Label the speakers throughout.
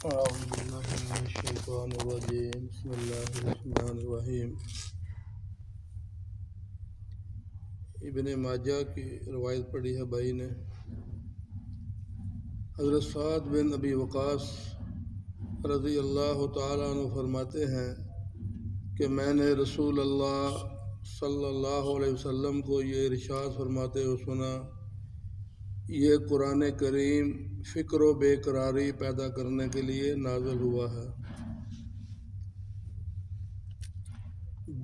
Speaker 1: أعوذ بالله من الشيطان الرجيم بسم الله الرحمن الرحیم۔ ابن ماجہ کی روایت پڑھی ہے بھائی نے۔ حضرت سعد بن ابی وقاص رضی اللہ تعالیٰ عنہ فرماتے ہیں کہ میں نے رسول اللہ صلی اللہ علیہ وسلم کو یہ ارشاد فرماتے ہوئے سنا، یہ قرآن کریم فکر و بے قراری پیدا کرنے کے لیے نازل ہوا ہے۔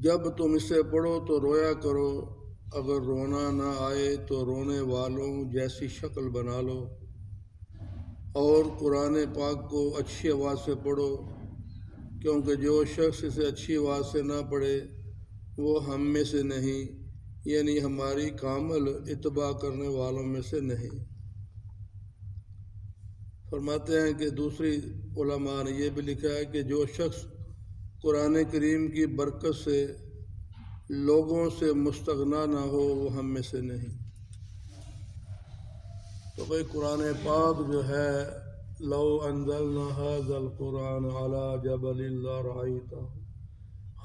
Speaker 1: جب تم اسے پڑھو تو رویا کرو، اگر رونا نہ آئے تو رونے والوں جیسی شکل بنا لو، اور قرآن پاک کو اچھی آواز سے پڑھو، کیونکہ جو شخص اسے اچھی آواز سے نہ پڑھے وہ ہم میں سے نہیں، یعنی ہماری کامل اتباع کرنے والوں میں سے نہیں۔ فرماتے ہیں کہ دوسری علماء نے یہ بھی لکھا ہے کہ جو شخص قرآن کریم کی برکت سے لوگوں سے مستغنا نہ ہو وہ ہم میں سے نہیں۔ تو بھئی قرآن پاک جو ہے، لو انزلنا هذا القرآن على جبل لرأيته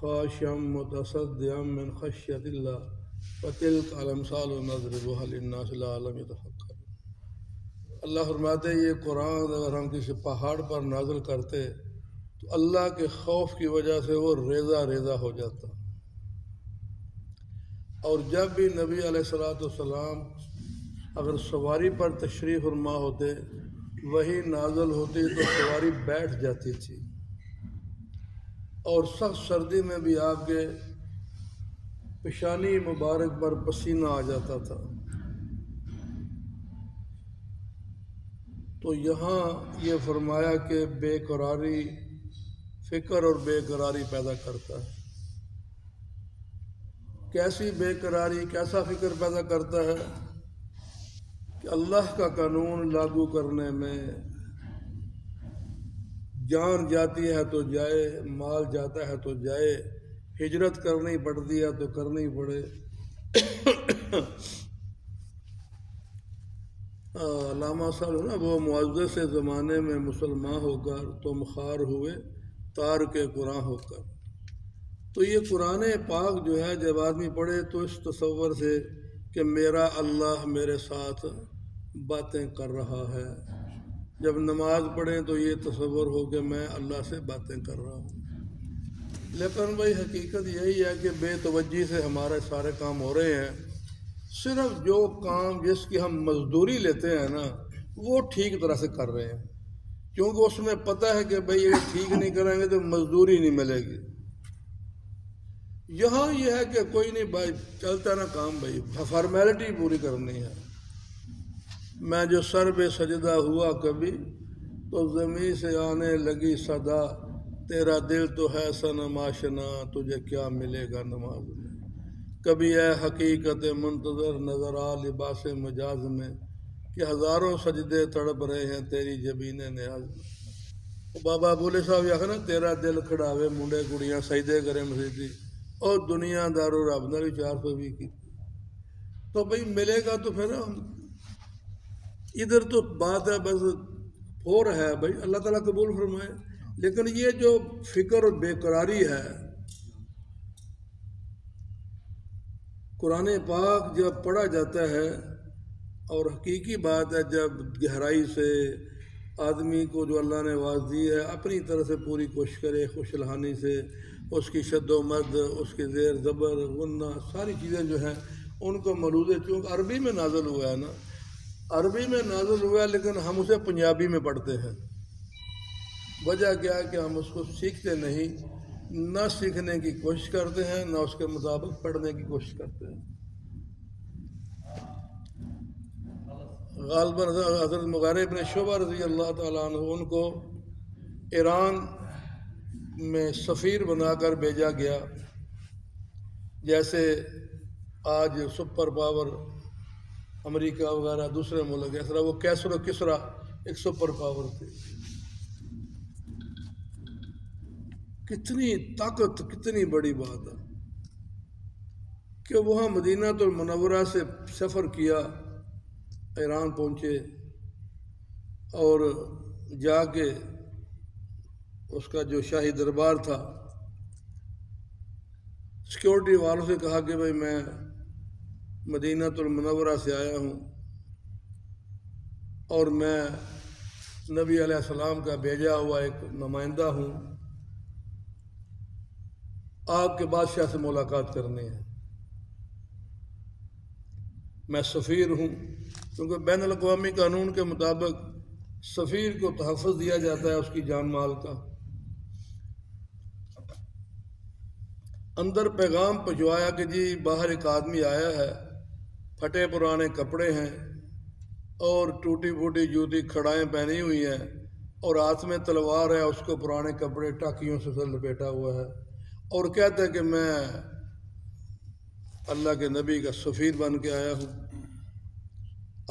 Speaker 1: خاشعا متصدعا من خشية الله وتلك الأمثال نضربها للناس لعلهم يتفكرون۔ اللہ فرماتے ہیں یہ قرآن اگر ہم کسی پہاڑ پر نازل کرتے تو اللہ کے خوف کی وجہ سے وہ ریزہ ریزہ ہو جاتا، اور جب بھی نبی علیہ السلام اگر سواری پر تشریف فرما ہوتے، وہی نازل ہوتی تو سواری بیٹھ جاتی تھی، اور سخت سردی میں بھی آپ کے پیشانی مبارک پر پسینہ آ جاتا تھا۔ تو یہاں یہ فرمایا کہ بے قراری فکر اور بے قراری پیدا کرتا ہے۔ کیسی بے قراری، کیسا فکر پیدا کرتا ہے کہ اللہ کا قانون لاگو کرنے میں جان جاتی ہے تو جائے، مال جاتا ہے تو جائے، ہجرت کرنی پڑتی ہے تو کرنی پڑے۔ علامہ صاحب نا وہ معزز سے زمانے میں مسلمان ہو کر تم خوار ہوئے تارک قرآن ہو کر۔ تو یہ قرآن پاک جو ہے جب آدمی پڑھے تو اس تصور سے کہ میرا اللہ میرے ساتھ باتیں کر رہا ہے، جب نماز پڑھیں تو یہ تصور ہو کہ میں اللہ سے باتیں کر رہا ہوں۔ لیکن بھائی حقیقت یہی ہے کہ بے توجہی سے ہمارے سارے کام ہو رہے ہیں۔ صرف جو کام جس کی ہم مزدوری لیتے ہیں نا وہ ٹھیک طرح سے کر رہے ہیں، کیونکہ اس میں پتہ ہے کہ بھئی یہ ٹھیک نہیں کریں گے تو مزدوری نہیں ملے گی۔ یہاں یہ ہے کہ کوئی نہیں بھائی چلتا نا کام، بھائی فارمیلٹی پوری کرنی ہے۔ میں جو سر بے سجدہ ہوا کبھی تو زمین سے آنے لگی صدا، تیرا دل تو ہے صنم آشنا، تجھے کیا ملے گا نماز میں۔ کبھی اے حقیقت منتظر نظر آ لباس مجاز میں، کہ ہزاروں سجدے تڑپ رہے ہیں تیری جبین نیاز میں۔ بابا بولے صاحب یہ نا تیرا دل کھڑاوے منڈے کڑیاں سجدے کریں مسیدی، اور دنیا دارو رب نے بھی 400 بھی کی۔ تو بھئی ملے گا تو پھر ادھر تو بات ہے بس ہو رہا ہے، بھئی اللہ تعالیٰ قبول فرمائے۔ لیکن یہ جو فکر اور بے قراری ہے، قرآن پاک جب پڑھا جاتا ہے، اور حقیقی بات ہے جب گہرائی سے آدمی کو جو اللہ نے آواز دی ہے اپنی طرح سے پوری کوشش کرے، خوش الحانی سے اس کی شد و مد، اس کے زیر زبر غنہ ساری چیزیں جو ہیں ان کو ملوز ہے، چونکہ عربی میں نازل ہوا ہے نا، عربی میں نازل ہوا ہے لیکن ہم اسے پنجابی میں پڑھتے ہیں۔ وجہ کیا ہے کہ ہم اس کو سیکھتے نہیں، نہ سیکھنے کی کوشش کرتے ہیں، نہ اس کے مطابق پڑھنے کی کوشش کرتے ہیں۔ غالباً حضرت مغیرہ بن شعبہ رضی اللہ تعالیٰ عنہ ان کو ایران میں سفیر بنا کر بھیجا گیا، جیسے آج سپر پاور امریکہ وغیرہ دوسرے ملک، اس طرح وہ کیسر و کسرا ایک سپر پاور تھے۔ کتنی طاقت، کتنی بڑی بات ہے کہ وہاں مدینہ المنورہ سے سفر کیا، ایران پہنچے، اور جا کے اس کا جو شاہی دربار تھا، سیکورٹی والوں سے کہا کہ بھائی میں مدینہ المنورہ سے آیا ہوں اور میں نبی علیہ السلام کا بھیجا ہوا ایک نمائندہ ہوں، آپ کے بادشاہ سے ملاقات کرنی ہے۔ میں سفیر ہوں، کیونکہ بین الاقوامی قانون کے مطابق سفیر کو تحفظ دیا جاتا ہے اس کی جان مال کا۔ اندر پیغام پہنچوایا کہ جی باہر ایک آدمی آیا ہے، پھٹے پرانے کپڑے ہیں اور ٹوٹی پھوٹی جوتی کھڑائیں پہنی ہوئی ہیں اور ہاتھ میں تلوار ہے، اس کو پرانے کپڑے ٹاکیوں سے لپیٹا ہوا ہے، اور کہتا ہے کہ میں اللہ کے نبی کا سفیر بن کے آیا ہوں،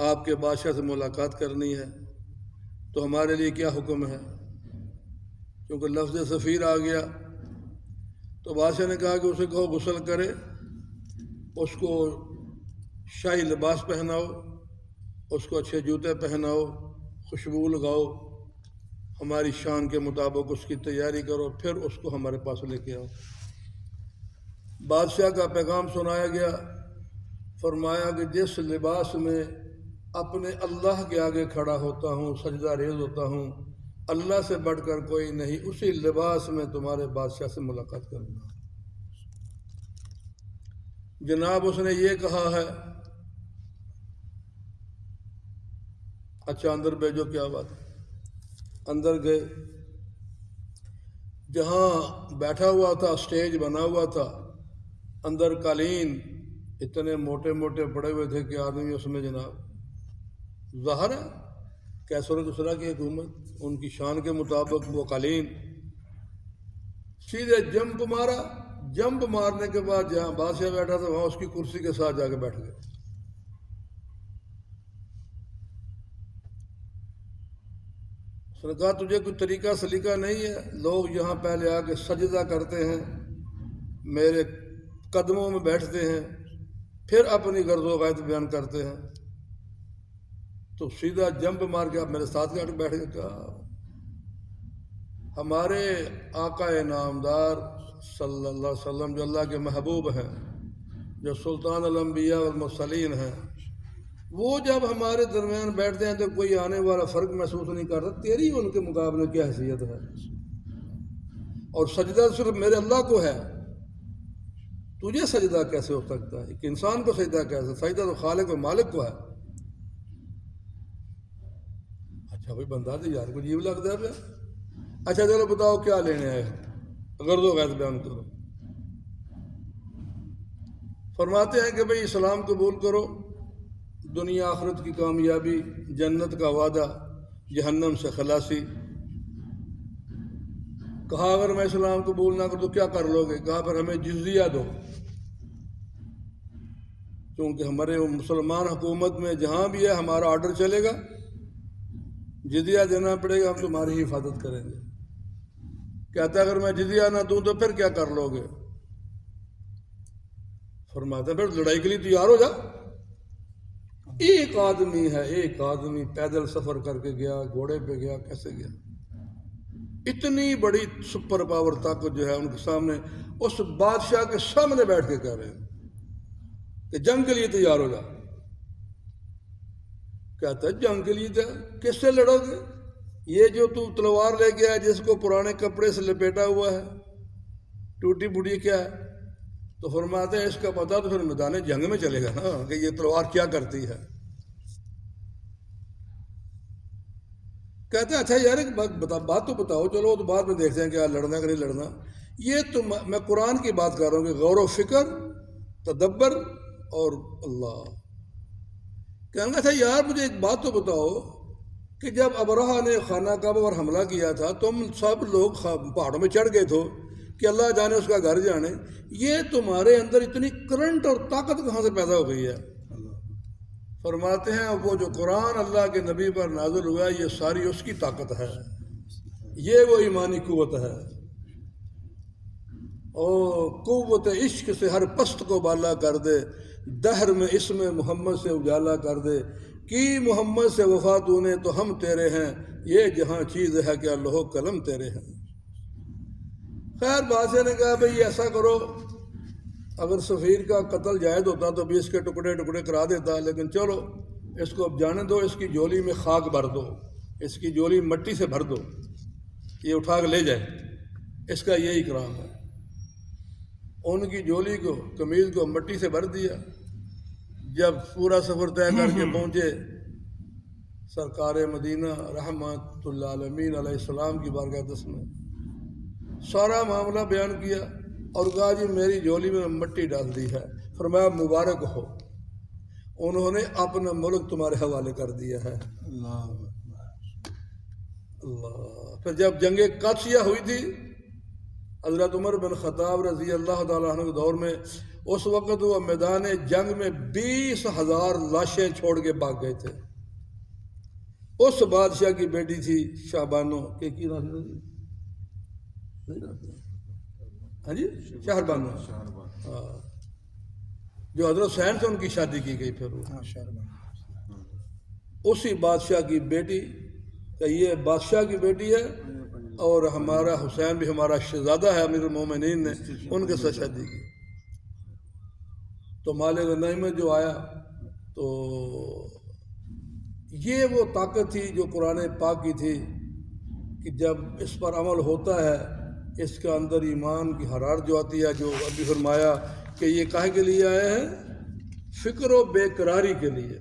Speaker 1: آپ کے بادشاہ سے ملاقات کرنی ہے، تو ہمارے لیے کیا حکم ہے؟ کیونکہ لفظ سفیر آ گیا تو بادشاہ نے کہا کہ اسے کہو غسل کرے، اس کو شاہی لباس پہناؤ، اس کو اچھے جوتے پہناؤ، خوشبو لگاؤ، ہماری شان کے مطابق اس کی تیاری کرو، پھر اس کو ہمارے پاس لے کے آؤ۔ بادشاہ کا پیغام سنایا گیا، فرمایا کہ جس لباس میں اپنے اللہ کے آگے کھڑا ہوتا ہوں، سجدہ ریز ہوتا ہوں، اللہ سے بڑھ کر کوئی نہیں، اسی لباس میں تمہارے بادشاہ سے ملاقات کرنا۔ جناب اس نے یہ کہا ہے، اچھا اندر بھیجو، کیا بات ہے؟ اندر گئے، جہاں بیٹھا ہوا تھا سٹیج بنا ہوا تھا، اندر قالین اتنے موٹے موٹے پڑے ہوئے تھے کہ آدمی اس میں جناب ظاہر ہے کیسر کسرا کی حکومت، ان کی شان کے مطابق وہ قالین، سیدھے جمپ مارا، جمپ مارنے کے بعد جہاں بادشاہ بیٹھا تھا وہاں اس کی کرسی کے ساتھ جا کے بیٹھ گئے۔ اس نے کہا تجھے کوئی طریقہ سلیقہ نہیں ہے؟ لوگ یہاں پہلے آ کے سجدہ کرتے ہیں، میرے قدموں میں بیٹھتے ہیں، پھر اپنی غرض و غایت بیان کرتے ہیں، تو سیدھا جمپ مار کے آپ میرے ساتھ بیٹھ گئے۔ کہا ہمارے آقا نامدار صلی اللہ علیہ وسلم جو اللہ کے محبوب ہیں، جو سلطان الانبیاء والمرسلین ہیں، وہ جب ہمارے درمیان بیٹھتے ہیں تو کوئی آنے والا فرق محسوس نہیں کرتا، تیری ان کے مقابلے کیا حیثیت ہے؟ اور سجدہ صرف میرے اللہ کو ہے، تجھے سجدہ کیسے ہو سکتا ہے؟ ایک انسان کو سجدہ کیسے؟ سجدہ تو خالق و مالک کو ہے۔ اچھا بھائی بندہ تو یار کو عجیب لگتا ہے۔ اچھا چلو بتاؤ کیا لینے آئے؟ غرض و غیظ بیان کرو۔ فرماتے ہیں کہ بھئی اسلام قبول کرو، دنیا آخرت کی کامیابی، جنت کا وعدہ، جہنم سے خلاصی۔ کہا اگر میں اسلام قبول نہ کروں تو کیا کر لو گے؟ کہا پھر ہمیں جزیہ دو، کیونکہ ہمارے مسلمان حکومت میں جہاں بھی ہے ہمارا آرڈر چلے گا، جزیہ دینا پڑے گا، ہم تمہاری حفاظت کریں گے۔ کہتا ہے اگر میں جزیہ نہ دوں تو پھر کیا کر لو گے؟ فرماتا ہے پھر لڑائی کے لیے تیار ہو جا۔ ایک آدمی ہے، ایک آدمی پیدل سفر کر کے گیا، گھوڑے پہ گیا، کیسے گیا؟ اتنی بڑی سپر پاور طاقت جو ہے ان کے سامنے، اس بادشاہ کے سامنے بیٹھ کے کہہ رہے ہیں کہ جنگ کے لیے تیار ہو جا۔ کہتا ہے جنگ کے لیے کس سے لڑو گے؟ یہ جو تو تلوار لے کے آیا جس کو پرانے کپڑے سے لپیٹا ہوا ہے، ٹوٹی پھوٹی کیا ہے؟ تو فرماتے ہیں اس کا پتہ تو پھر میدان جنگ میں چلے گا نا کہ یہ تلوار کیا کرتی ہے۔ کہتے ہیں اچھا یار ایک بات تو بتاؤ، چلو تو بعد میں دیکھتے ہیں کہ لڑنا کہ نہیں لڑنا۔ یہ تو میں قرآن کی بات کر رہا ہوں کہ غور و فکر، تدبر اور اللہ۔ کہنے لگا اچھا یار مجھے ایک بات تو بتاؤ کہ جب ابرہہ نے خانہ کعبہ پر حملہ کیا تھا تم سب لوگ پہاڑوں میں چڑھ گئے تھے کہ اللہ جانے اس کا گھر جانے، یہ تمہارے اندر اتنی کرنٹ اور طاقت کہاں سے پیدا ہو گئی ہے؟ فرماتے ہیں وہ جو قرآن اللہ کے نبی پر نازل ہوا ہے یہ ساری اس کی طاقت ہے، یہ وہ ایمانی قوت ہے۔ اور قوت عشق سے ہر پست کو بالا کر دے، دہر میں اسم محمد سے اجالا کر دے، کی محمد سے وفا تو نے تو ہم تیرے ہیں، یہ جہاں چیز ہے کہ لوح قلم تیرے ہیں۔ خیر بادشاہ نے کہا بھئی ایسا کرو، اگر سفیر کا قتل جائز ہوتا تو بھی اس کے ٹکڑے ٹکڑے کرا دیتا، لیکن چلو اس کو اب جانے دو، اس کی جولی میں خاک بھر دو، اس کی جولی مٹی سے بھر دو، یہ اٹھا کے لے جائے، اس کا یہی اکرام ہے۔ ان کی جولی کو، قمیض کو مٹی سے بھر دیا۔ جب پورا سفر طے کر کے پہنچے سرکار مدینہ رحمت اللہ عالمین علیہ السلام کی بارگاہ دست میں، سارا معاملہ بیان کیا اور کہا جی میری جولی میں مٹی ڈال دی ہے۔ فرمایا مبارک ہو، انہوں نے اپنا ملک تمہارے حوالے کر دیا ہے۔ اللہ۔ پھر جب جنگ قادسیہ ہوئی تھی حضرت عمر بن خطاب رضی اللہ تعالیٰ عنہ کے دور میں، اس وقت وہ میدان جنگ میں 20,000 لاشیں چھوڑ کے بھاگ گئے تھے۔ اس بادشاہ کی بیٹی تھی شاہبانو کہ کی نام تھی؟ ہاں جی شہربانو، ہاں، جو حضرت حسین سے ان کی شادی کی گئی۔ پھر اسی بادشاہ کی بیٹی کہ یہ بادشاہ کی بیٹی ہے اور ہمارا حسین بھی ہمارا شہزادہ ہے، امیر المومنین نے ان کے ساتھ شادی کی۔ تو مال غنیمت جو آیا تو یہ وہ طاقت تھی جو قرآن پاک کی تھی کہ جب اس پر عمل ہوتا ہے اس کے اندر ایمان کی حرارت جو آتی ہے، جو ابھی فرمایا کہ یہ کاہے کے لیے آئے ہیں؟ فکر و بے قراری کے لیے۔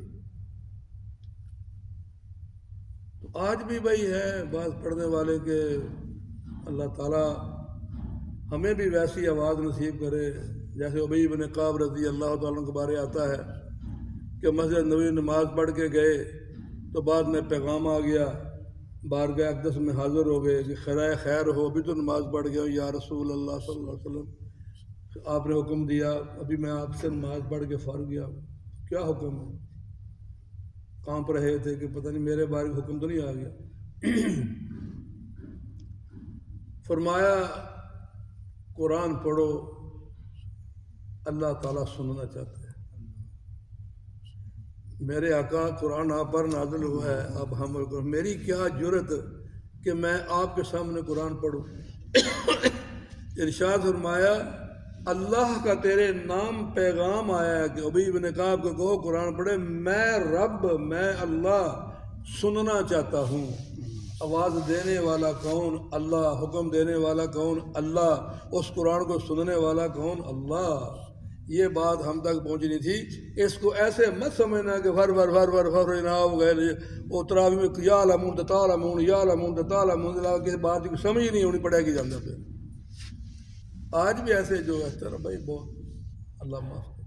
Speaker 1: تو آج بھی بھائی ہے بعض پڑھنے والے کہ اللہ تعالیٰ ہمیں بھی ویسی آواز نصیب کرے جیسے ابی بن کعب رضی اللہ تعالیٰ کے بارے آتا ہے کہ مسجد نبوی نماز پڑھ کے گئے تو بعد میں پیغام آ گیا، بارگاہ اقدس میں حاضر ہو گئے کہ خیر ہو، ابھی تو نماز پڑھ گیا یا رسول اللہ صلی اللہ علیہ وسلم، آپ نے حکم دیا، ابھی میں آپ سے نماز پڑھ کے فارغ گیا، کیا حکم ہے؟ کانپ رہے تھے کہ پتہ نہیں میرے بارے میں حکم تو نہیں آ گیا۔ فرمایا قرآن پڑھو، اللہ تعالیٰ سننا چاہتے ہیں۔ میرے آقا قرآن آپ پر نازل ہوا ہے، اب ہم میری کیا جرت کہ میں آپ کے سامنے قرآن پڑھوں۔ ارشاد فرمایا اللہ کا تیرے نام پیغام آیا ہے کہ ابی بن کعب کو کہو قرآن پڑھے، میں رب، میں اللہ سننا چاہتا ہوں۔ آواز دینے والا کون؟ اللہ۔ حکم دینے والا کون؟ اللہ۔ اس قرآن کو سننے والا کون؟ اللہ۔ یہ بات ہم تک پہنچنی تھی۔ اس کو ایسے مت سمجھنا کہ فر جناب گئے وہ تراویح میں یا لمون تالمون یا لمون تالمون، کسی بات کی سمجھ ہی نہیں ہونی پڑے گی جاندے پہ۔ آج بھی ایسے جو اس طرح بھائی بہت اللہ معاف کرے۔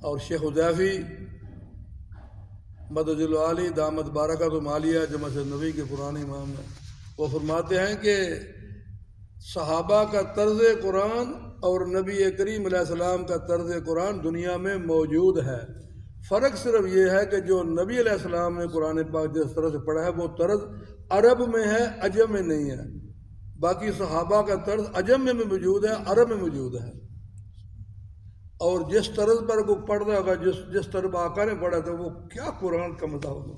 Speaker 1: اور شیخ حذیفی مدد العالی دامت بارکہ تو مالیہ جو مسجد نبی کے پرانے امام ہیں، وہ فرماتے ہیں کہ صحابہ کا طرز قرآن اور نبی کریم علیہ السلام کا طرز قرآن دنیا میں موجود ہے، فرق صرف یہ ہے کہ جو نبی علیہ السلام نے قرآن پاک جس طرح سے پڑھا ہے وہ طرز عرب میں ہے، عجم میں نہیں ہے۔ باقی صحابہ کا طرز عجم میں موجود ہے، عرب میں موجود ہے۔ اور جس طرز پر کو پڑھتا ہوگا، جس طرح آقا نے پڑھا تھا، وہ کیا قرآن کا مزہ ہوگا۔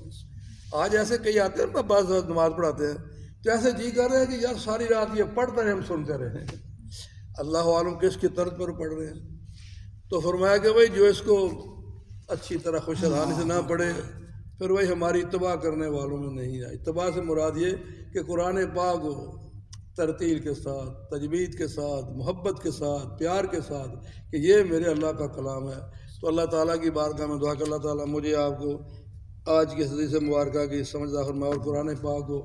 Speaker 1: آج ایسے کئی آتے ہیں بعض نماز پڑھاتے ہیں تو ایسے جی کر رہے ہیں کہ یار ساری رات یہ پڑھتے رہے ہم سنتے رہے ہیں، اللہ عالم کس کی طرز پر پڑھ رہے ہیں۔ تو فرمایا کہ بھائی جو اس کو اچھی طرح خوش حالی سے نہ پڑھے پھر وہی ہماری اتباع کرنے والوں میں نہیں ہے۔ اتباع سے مراد یہ کہ قرآن پاک ترتیل کے ساتھ، تجوید کے ساتھ، محبت کے ساتھ، پیار کے ساتھ کہ یہ میرے اللہ کا کلام ہے۔ تو اللہ تعالیٰ کی بارگاہ میں دعا کہ اللہ تعالیٰ مجھے آپ کو آج کی حدیث مبارکہ کی سمجھدار فرمائے اور قرآن پاک کو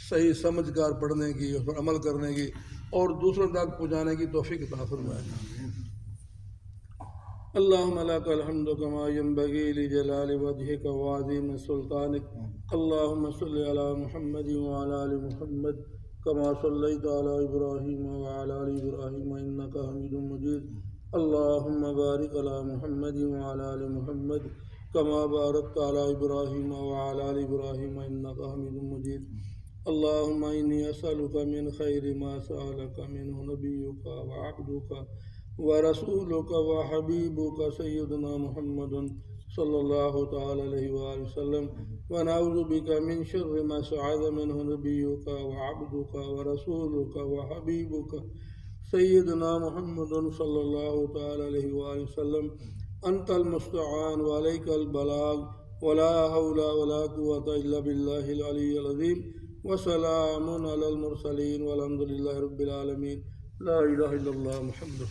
Speaker 1: صحیح سمجھ کر پڑھنے کی، اس پر عمل کرنے کی اور دوسروں تک پہنچانے کی توفیق عطا فرمائے۔ اللہم لک الحمد کما ینبغی لجلال وجہک وعظیم سلطانک، اللہم صلی علی محمد وعلی آل محمد کما صلیت علی ابراہیم وعلی آل ابراہیم انک حمید مجید، اللہم بارک علی محمد وعلی آل محمد کما بارکت علی ابراہیم وعلی آل ابراہیم انک حمید مجید، اللہم انی اسألک من خیر ما سألک منہ نبیک وعبدک ورسولک وحبیبک سیدنا محمد صلی اللہ تعالی علیہ وآلہ وسلم ونعوذ بک من شر ما استعاذ منہ نبیک وعبدک ورسولک وحبیبک سیدنا محمد صلی اللہ تعالی علیہ وآلہ وسلم انت المستعان وعلیک البلاغ ولا حول ولا قوة الا باللہ العلی العظیم وسلام علی المرسلین والحمد للہ رب العالمین لا الہ الا اللہ محمد